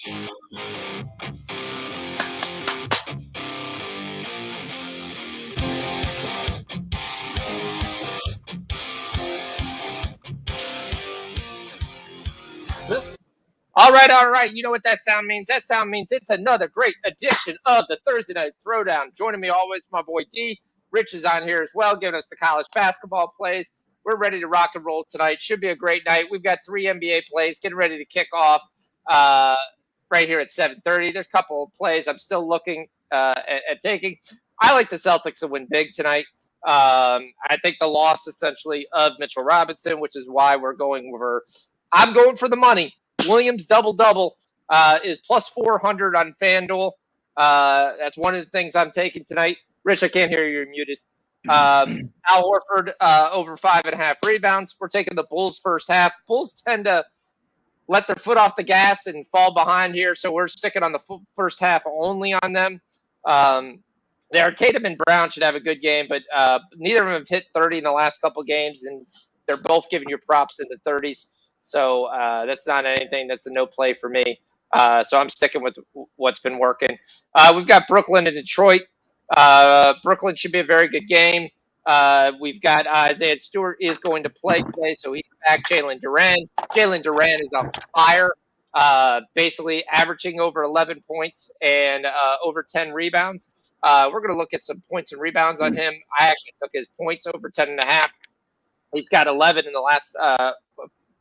All right, all right. You know what that sound means? That sound means it's another great edition of the Thursday Night Throwdown. Joining me always, my boy D. Rich is on here as well, giving us the college basketball plays. We're ready to rock and roll tonight. Should be a great night. We've got 3 NBA plays getting ready to kick off right here at 7:30. There's a couple of plays I'm still looking at taking. I like the Celtics to win big tonight. I think the loss essentially of Mitchell Robinson, which is why we're going over. I'm going for the money. Williams double-double is plus 400 on FanDuel. That's one of the things I'm taking tonight. Rich, I can't hear you. You're muted. Al Horford over 5.5 rebounds. We're taking the Bulls first half. Bulls tend to let their foot off the gas and fall behind here, so we're sticking on the first half only on them. Tatum and Brown should have a good game, but neither of them have hit 30 in the last couple games, and they're both giving you props in the 30s. So that's not anything that's a no play for me. So I'm sticking with what's been working. We've got Brooklyn and Detroit. Brooklyn should be a very good game. We've got Isaiah Stewart is going to play today, so he's back. Jalen Duran is on fire, basically averaging over 11 points and over 10 rebounds. We're going to look at some points and rebounds on him. I actually took his points over 10.5. He's got 11 in the last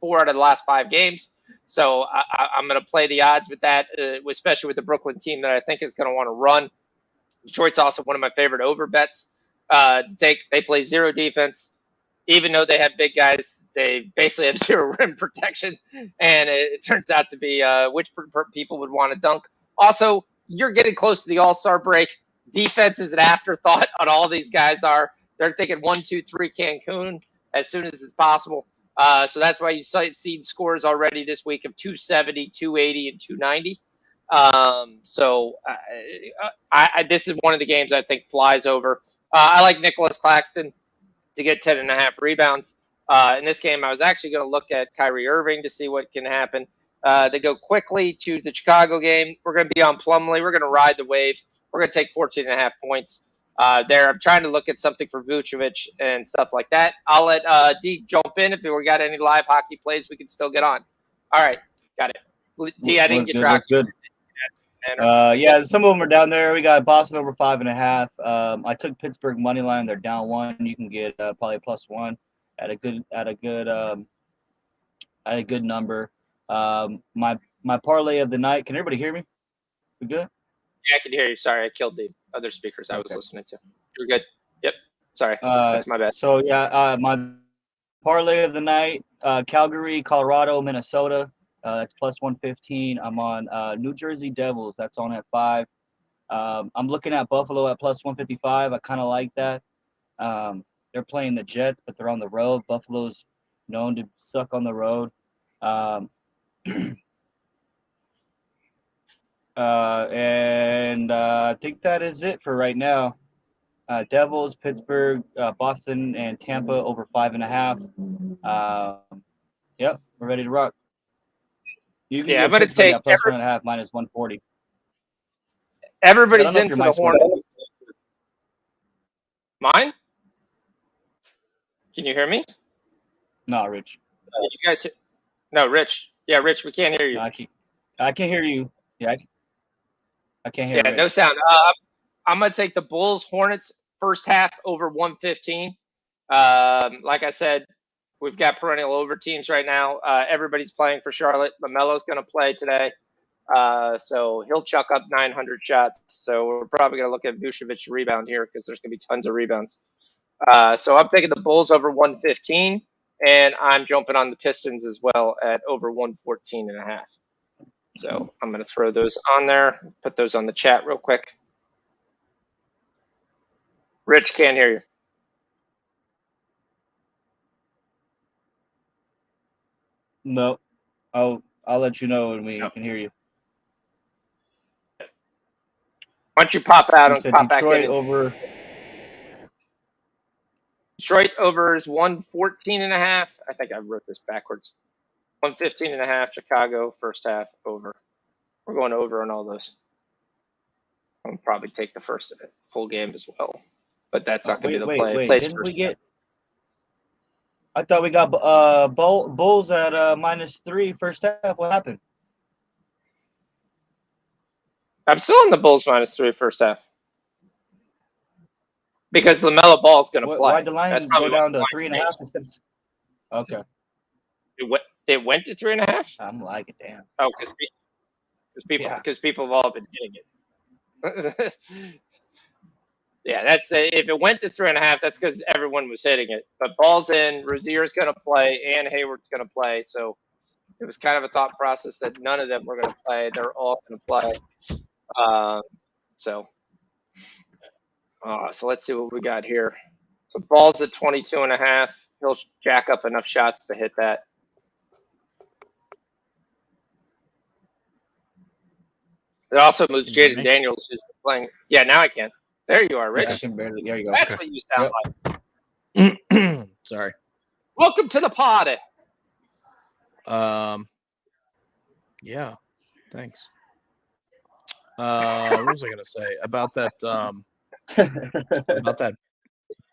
4 out of the last 5 games. So I'm going to play the odds with that, especially with the Brooklyn team that I think is going to want to run. Detroit's also one of my favorite over bets to take. They play zero defense. Even though they have big guys, they basically have zero rim protection. And it turns out to be which people would want to dunk. Also, you're getting close to the All-Star break. Defense is an afterthought on all these guys are. They're thinking 1, 2, 3 Cancun as soon as it's possible. So that's why you've seen scores already this week of 270, 280, and 290. This is one of the games I think flies over. I like Nicholas Claxton to get 10.5 rebounds. In this game, I was actually going to look at Kyrie Irving to see what can happen. They go quickly to the Chicago game. We're going to be on Plumlee. We're going to ride the wave. We're going to take 14.5 points. There, I'm trying to look at something for Vucevic and stuff like that. I'll let D jump in if we got any live hockey plays. We can still get on. All right, got it. D, I didn't get track. Good. Yeah, some of them are down there. We got Boston over 5.5. I took Pittsburgh money line. They're down 1. You can get probably +1 at a good number. My parlay of the night. Can everybody hear me? We good? Yeah, I can hear you. Sorry, I killed the other speakers I was listening to. You're good. Yep. Sorry. That's my bad. So, yeah, my parlay of the night, Calgary, Colorado, Minnesota. That's +115. I'm on New Jersey Devils. That's on at 5. I'm looking at Buffalo at +155. I kind of like that. They're playing the Jets, but they're on the road. Buffalo's known to suck on the road. I think that is it for right now. Devils, Pittsburgh, Boston, and Tampa over 5.5. Yep, we're ready to rock. I'm going to take +1.5 -140. Everybody's in for the Hornets. Mine? Can you hear me? No, Rich. You guys? No, Rich. Yeah, Rich, we can't hear you. No, I can't hear you. Yeah, I can't hear you. Yeah, no sound. I'm going to take the Bulls, Hornets, first half over 115. Like I said, we've got perennial over teams right now. Everybody's playing for Charlotte. LaMelo's going to play today. So he'll chuck up 900 shots. So we're probably going to look at Vucevic rebound here because there's going to be tons of rebounds. So I'm taking the Bulls over 115, and I'm jumping on the Pistons as well at over 114.5. So I'm going to throw those on there, put those on the chat real quick. Rich, can't hear you. No, I'll let you know when we can hear you. Why don't you pop out and pop back in? Over. Detroit over is 114.5. I think I wrote this backwards. 115.5. Chicago first half over. We're going over on all those. I'll probably take the first full game as well, but that's not going to be the play. Wait. Plays Didn't first we get? I thought we got Bulls at -3 first half. What happened? I'm still in the Bulls -3 first half because LaMelo Ball is going to play. Why'd the line go down to 3.5? Okay. It went to 3.5. I'm like, damn. Oh, because people have all been hitting it. Yeah, that's if it went to 3.5, that's because everyone was hitting it. But Ball's in, Rozier's going to play, and Hayward's going to play. So it was kind of a thought process that none of them were going to play. They're all going to play. So let's see what we got here. So Ball's at 22.5. He'll jack up enough shots to hit that. It also moves Jaden Daniels, who's been playing. Yeah, now I can. There you are, Rich. Yeah, I can barely. There you go. That's what you sound like. Sorry. Welcome to the pod. Yeah. Thanks. What was I gonna say about that? About that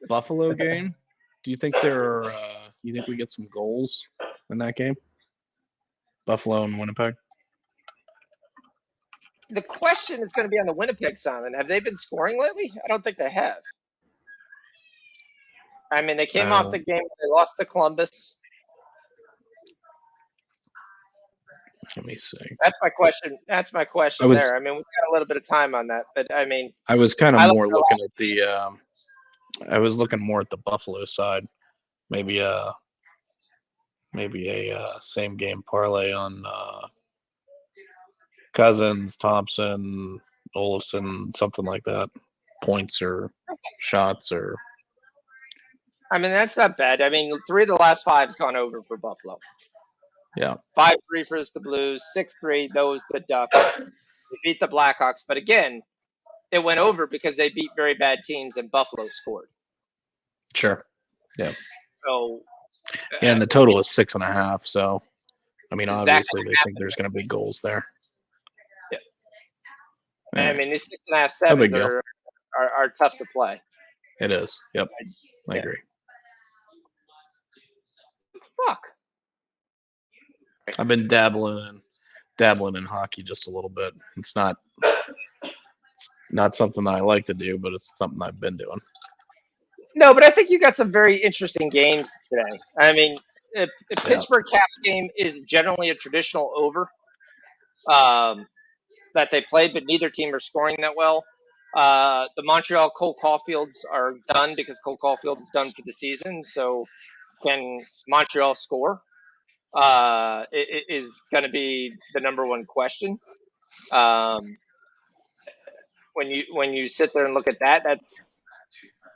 Buffalo game? Do you think you think we get some goals in that game? Buffalo and Winnipeg. The question is going to be on the Winnipeg side. Have they been scoring lately? I don't think they have. I mean, they came off the game. They lost to Columbus. Let me see. That's my question. There. I mean, we've got a little bit of time on that, but I mean, I was kind of more looking at the. I was looking more at the Buffalo side. Maybe a same game parlay on Cousins, Thompson, Olofsson, something like that. Points or shots or. I mean, that's not bad. I mean, 3 of the last 5 has gone over for Buffalo. Yeah. 5-3 for the Blues, 6-3 those the Ducks. They beat the Blackhawks, but again, it went over because they beat very bad teams and Buffalo scored. Sure. Yeah. So. Yeah, and the total is 6.5. So, I mean, exactly obviously they think there's going to be goals there. Yeah. Yeah. I mean, these 6.5, 7 are tough to play. It is. Yep. I agree. Fuck. I've been dabbling in hockey just a little bit. It's not something that I like to do, but it's something I've been doing. No, but I think you got some very interesting games today. I mean, if Pittsburgh Caps game is generally a traditional over that they played, but neither team are scoring that well. The Montreal Cole Caulfields are done because Cole Caulfield is done for the season. So can Montreal score? It is going to be the number one question. When you sit there and look at that, that's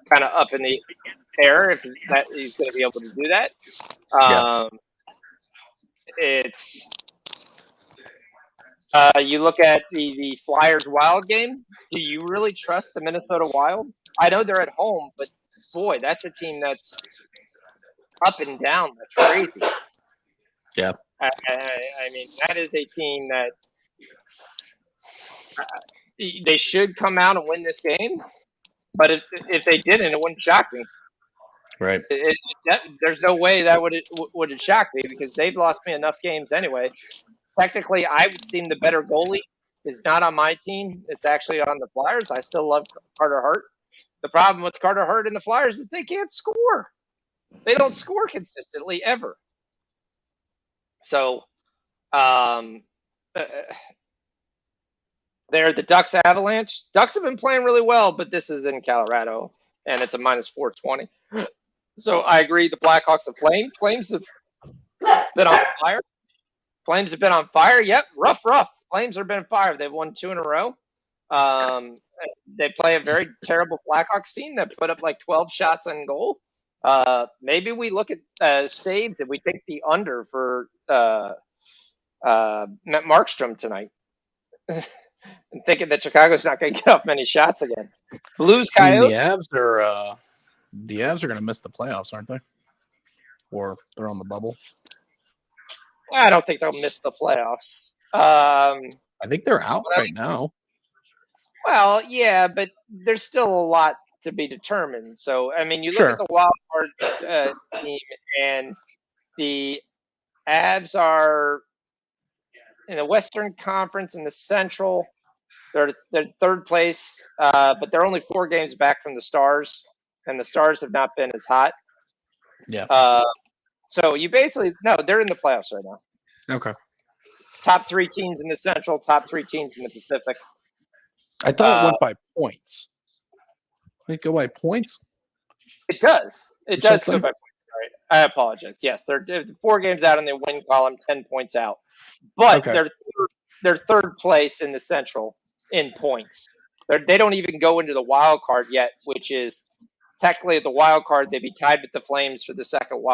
kind of up in the air if that he's going to be able to do that. It's you look at the Flyers Wild game. Do you really trust the Minnesota Wild? I know they're at home, but boy, that's a team that's up and down. That's crazy. Yeah. I mean, that is a team that they should come out and win this game. But if they didn't, it wouldn't shock me. Right. There's no way that would have shocked me because they've lost me enough games anyway. Technically, I would seem the better goalie is not on my team. It's actually on the Flyers. I still love Carter Hart. The problem with Carter Hart and the Flyers is they can't score. They don't score consistently ever. So, they're the Ducks Avalanche. Ducks have been playing really well, but this is in Colorado, and it's a -420. So I agree. The Blackhawks have Flames have been on fire. Flames have been on fire. Yep, rough. Flames have been on fire. They've won 2 in a row. They play a very terrible Blackhawks team that put up like 12 shots on goal. Maybe we look at saves and we take the under for Markstrom tonight. And thinking that Chicago's not going to get off many shots again. Blues, Coyotes. The Avs are going to miss the playoffs, aren't they? Or they're on the bubble. I don't think they'll miss the playoffs. I I think they're out right now. Well, yeah, but there's still a lot to be determined. So, I mean, you look at Sure. the wild card team, and the Avs are in the Western Conference and the Central. They're third place, but they're only 4 games back from the Stars, and the Stars have not been as hot. Yeah. So you basically they're in the playoffs right now. Okay. Top 3 teams in the Central, top 3 teams in the Pacific. I thought it went by points. Did it go by points? It does. It Or does something? go by points. Right. I apologize. Yes, they're 4 games out in the win column, 10 points out, but Okay. they're third place in the Central in points. They don't even go into the wild card yet, which is technically the wild card. They'd be tied with the Flames for the second wild